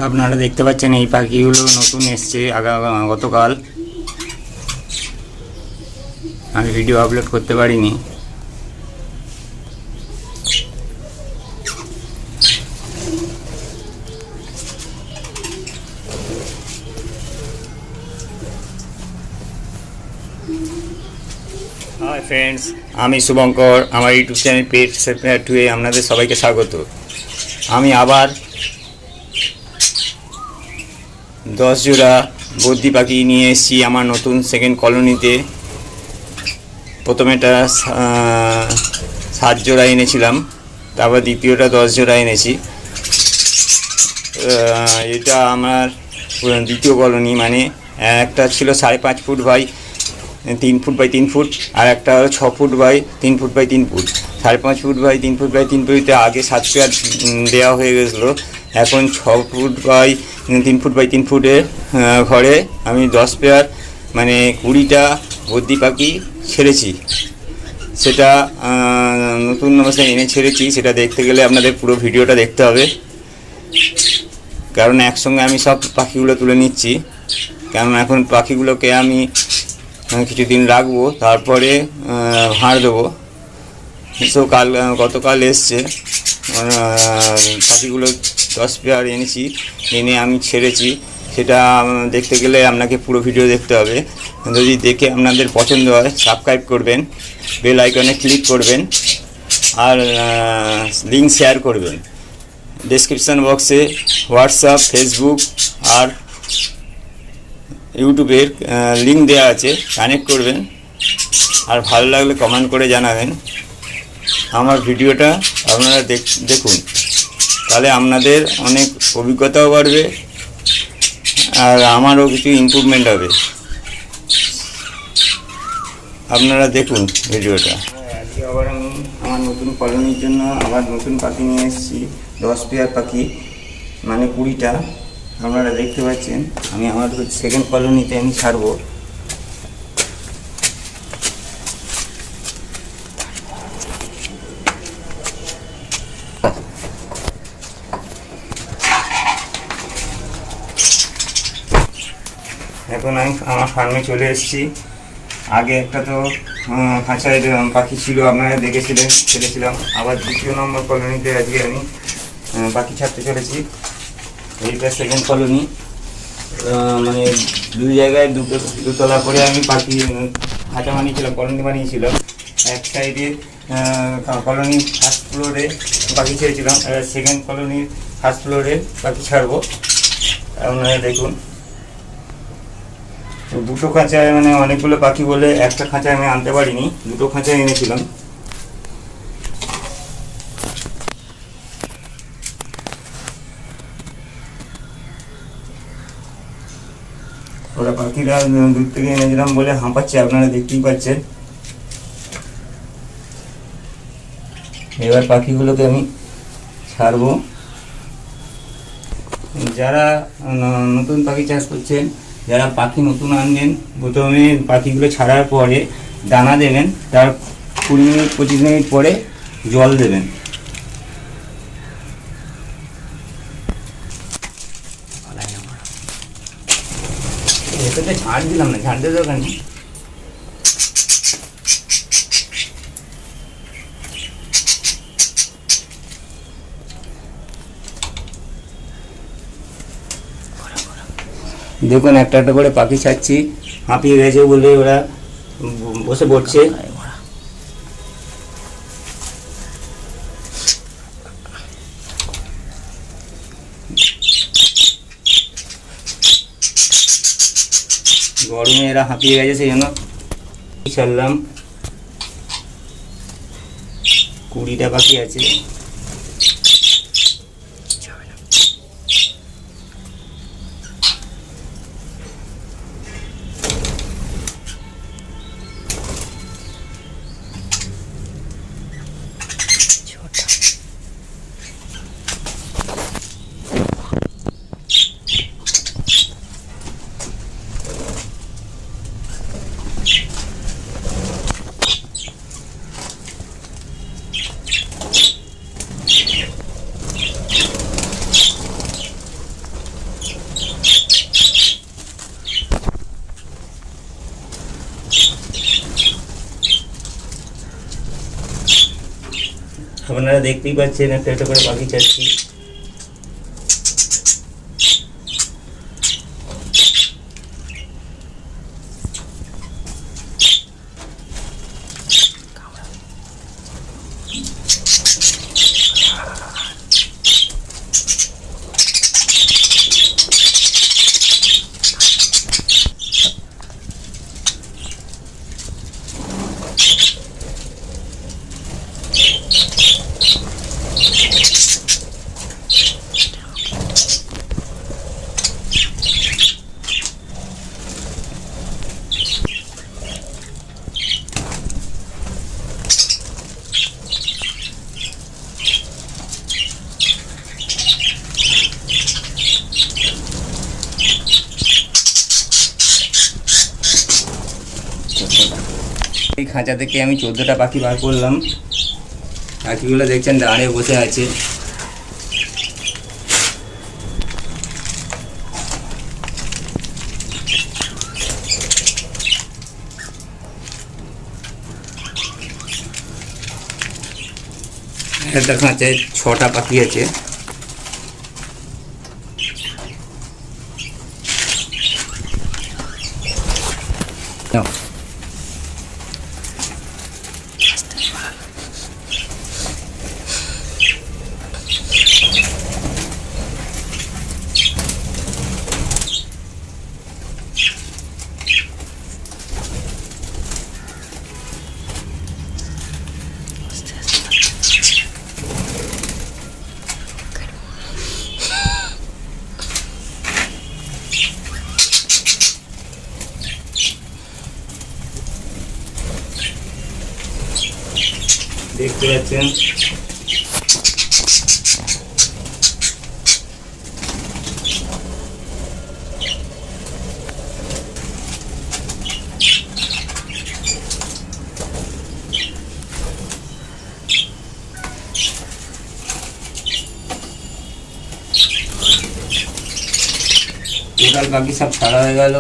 আপনারা দেখতে পাচ্ছেন এই পাখিগুলো নতুন এসছে গতকাল। আমি ভিডিও আপলোড করতে পারিনি। হাই ফ্রেন্ডস, আমি শুভঙ্কর। আমার ইউটিউব চ্যানেল পেট সেফার টুয়ে আপনাদের সবাইকে স্বাগত। আমি আবার 10 জোড়া বদ্রি পাখি নিয়ে এসেছি আমার নতুন সেকেন্ড কলোনিতে। প্রথমে এটা 7 জোড়া এনেছিলাম, তারপর দ্বিতীয়টা 10 জোড়া এনেছি। এটা আমার দ্বিতীয় কলোনি, মানে একটা ছিল 5.5 foot by 3 foot by 3 foot, আর একটা হলো 6 foot by 3 foot by 3 foot. 5.5 foot by 3 foot by 3 ফুটে আগে 7 পেয়ার দেওয়া হয়ে গেছিলো। এখন 6 ফুট বাই 3 ফুট বাই 3 ফুটের ঘরে আমি 10 পেয়ার মানে 20টা বদ্রি পাখি ছেড়েছি। সেটা নতুন অবস্থায় এনে ছেড়েছি। সেটা দেখতে গেলে আপনাদের পুরো ভিডিওটা দেখতে হবে, কারণ একসঙ্গে আমি সব পাখিগুলো তুলে নিচ্ছি। কারণ এখন পাখিগুলোকে আমি কিছুদিন রাখবো, তারপরে ভাঁড় দেবো। তো গতকাল এসছে পাখিগুলো 10 পেয়ার এনেছি, এনে আমি ছেড়েছি। সেটা দেখতে গেলে আপনাকে পুরো ভিডিও দেখতে হবে। যদি দেখে আপনাদের পছন্দ হয় সাবস্ক্রাইব করবেন, বেল আইকনে ক্লিক করবেন, আর লিঙ্ক শেয়ার করবেন। ডেসক্রিপশান বক্সে হোয়াটসঅ্যাপ, ফেসবুক আর ইউটিউবের লিঙ্ক দেওয়া আছে, কানেক্ট করবেন। আর ভালো লাগলে কমেন্ট করে জানাবেন। আমার ভিডিওটা আপনারা দেখুন, তাহলে আপনাদের অনেক অভিজ্ঞতাও বাড়বে আর আমারও কিছু ইমপ্রুভমেন্ট হবে। আপনারা দেখুন ভিডিওটা। আজকে আবার আমি আমার নতুন কলোনির জন্য আবার নতুন পাখি নিয়ে এসেছি। 10 পেয়ার পাখি, মানে 20টা। আপনারা দেখতে পাচ্ছেন আমি আমার সেকেন্ড কলোনিতে আমি ছাড়বো। এখন আমি আমার ফার্মে চলে এসেছি। আগে একটা তো খাঁচায় পাখি ছিল, আপনারা দেখেছিলেন, ছেড়েছিলাম। আবার দ্বিতীয় নম্বর কলোনিতে আজকে আমি পাখি ছাড়তে চলেছি। এইটা সেকেন্ড কলোনি, মানে 2 জায়গায় দুতলা করে আমি পাখি খাঁচা বানিয়েছিলাম, কলোনি বানিয়েছিলাম। এক সাইডে কলোনি ফার্স্ট ফ্লোরে পাখি ছেড়েছিলাম, সেকেন্ড কলোনির ফার্স্ট ফ্লোরে পাখি ছাড়বো। আপনারা দেখুন, 2টো খাঁচায় মানে অনেকগুলো পাখি বলে একটা খাঁচায় আমি আনতে পারিনি, 2টো খাঁচায় এনেছিলাম। ওরা পাখিরা দূর থেকে এনেছিলাম বলে হাঁপাচ্ছে, আপনারা দেখতেই পাচ্ছেন। এবার পাখিগুলোকে আমি ছাড়বো। যারা নতুন পাখি চাষ করছেন, যারা পাখি নতুন আনবেন, প্রথমে পাখিগুলো ছাড়ার পরে দানা দেবেন, তার 20 মিনিট 25 মিনিট পরে জল দেবেন। এটাতে ঝাড় দিলাম না, ঝাড় দিয়ে দরকার নেই। দেখুন একটা একটা করে পাখি ছাড়ছি, হাঁপিয়ে গেছে বলে ওরা বসে পড়ছে। গরমে এরা হাঁপিয়ে গেছে, সেই জন্য ছাড়লাম। 20টা পাখি আছে। আপনারা দেখতেই পাচ্ছেন একটা একটা করে পাখি ছাড়ছি। এই খাঁচা থেকে আমি 14টা পাখি বার করলাম। পাখিগুলো দেখছেন দাঁড়িয়ে বসে আছে। একটা খাঁচায় 6টা পাখি আছে। দেখতে পাচ্ছেন টোটাল পাখি সব ছাড়া হয়ে গেল।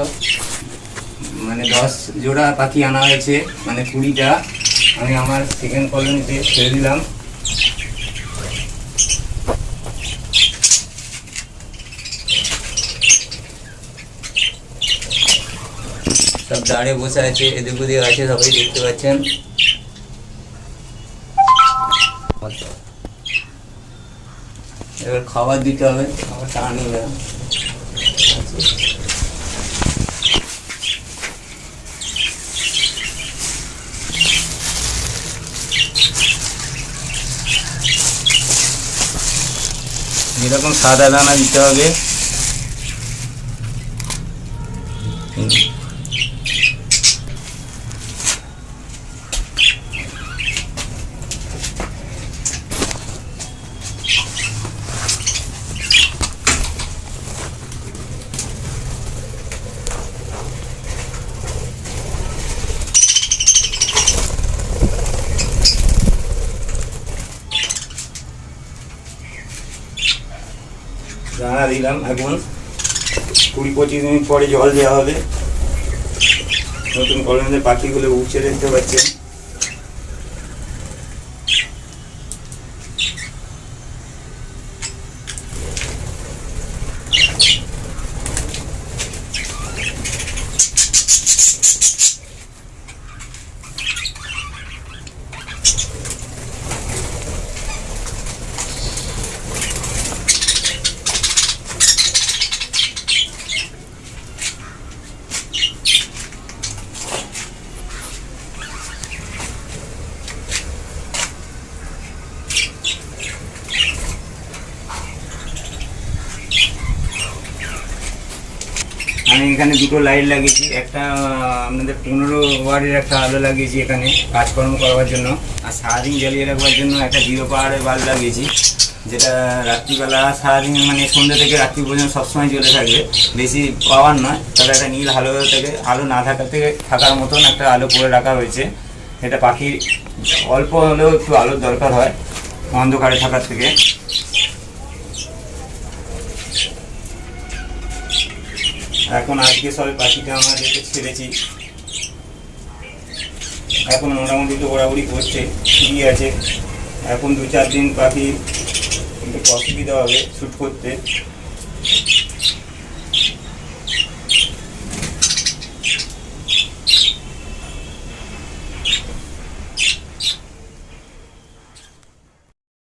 মানে 10 জোড়া পাখি আনা হয়েছে, মানে 20টা আমি আমার সেকেন্ড কলোনিতে ছেড়ে দিলাম। সব দাঁড়িয়ে বসে আছে, এদিক ওদিক আছে, সবাই দেখতে পাচ্ছেন। এবার খাবার দিতে হবে, খাবার টাকা নিয়ে এরকম সাদা দানা দিতে হবে। দানা দিলাম, এখন 20-25 মিনিট পরে জল দেওয়া হবে। নতুন কলোনিতে পাখিগুলো উঠছে দেখতে পাচ্ছেন। আমি এখানে দুটো লাইট লাগিয়েছি, একটা আপনাদের 15 ওয়াটের একটা আলো লাগিয়েছি এখানে কাজকর্ম করবার জন্য, আর সারাদিন জ্বালিয়ে রাখবার জন্য একটা 0 পাওয়ারের বাল্ব লাগিয়েছি, যেটা রাত্রিবেলা সারাদিন মানে সন্ধ্যা থেকে রাত্রি পর্যন্ত সবসময় জ্বলে থাকবে। বেশি পাওয়ার নয়, তবে একটা নীল আলো থেকে, আলো না থাকার মতন একটা আলো করে রাখা হয়েছে। এটা পাখির অল্প হলেও একটু আলোর দরকার হয় অন্ধকারে থাকার থেকে। এখন আজকে সবে পাখিটা আমরা দেখে ছেড়েছি, এখন মোটামুটি তো ওড়াউড়ি করছে, ঠিকই আছে। এখন 2-4 দিন পাখি একটু অসুবিধা হবে শ্যুট করতে।